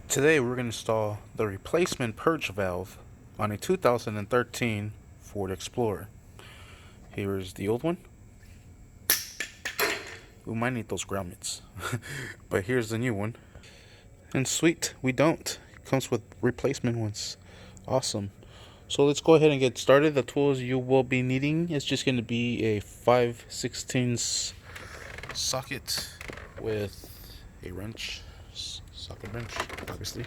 Today we're going to install the replacement purge valve on a 2013 Ford Explorer. Here's the old one. We might need those grommets. But here's the new one. And sweet, we don't. It comes with replacement ones. Awesome. So let's go ahead and get started. The tools you will be needing is just going to be a 5/16 socket with a wrench. Socket wrench, obviously.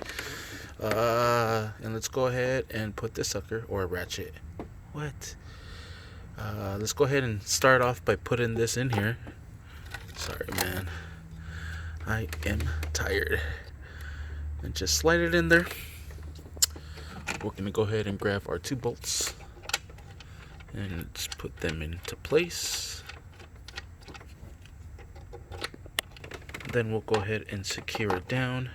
And let's go ahead and put this sucker, or a ratchet. What? Let's go ahead and start off by putting this in here. Sorry, man. I am tired. And just slide it in there. We're gonna go ahead and grab our 2 bolts and just put them into place. Then we'll go ahead and secure it down.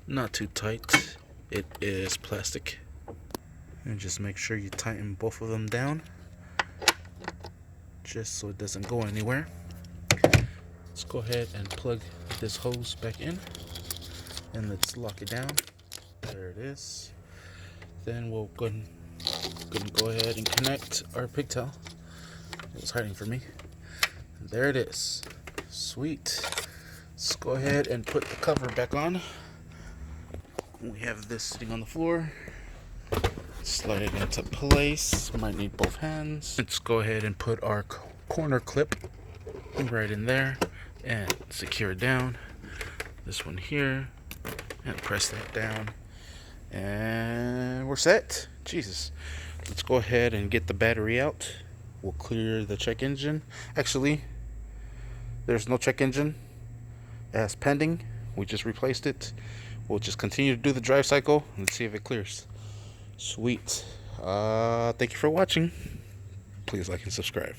Not too tight. It is plastic. And just make sure you tighten both of them down, just so it doesn't go anywhere. Let's go ahead and plug this hose back in, and let's lock it down. There it is. Then we'll go ahead and connect our pigtail. It was hiding from me. There it is. Sweet. Let's go ahead and put the cover back on. We have this sitting on the floor. Slide it into place. Might need both hands. Let's go ahead and put our corner clip right in there and secure it down. This one here, and press that down. And we're set. Jesus. Let's go ahead and get the battery out. We'll clear the check engine. Actually, there's no check engine as pending. We just replaced it. We'll just continue to do the drive cycle and see if it clears. Sweet. Thank you for watching. Please like and subscribe.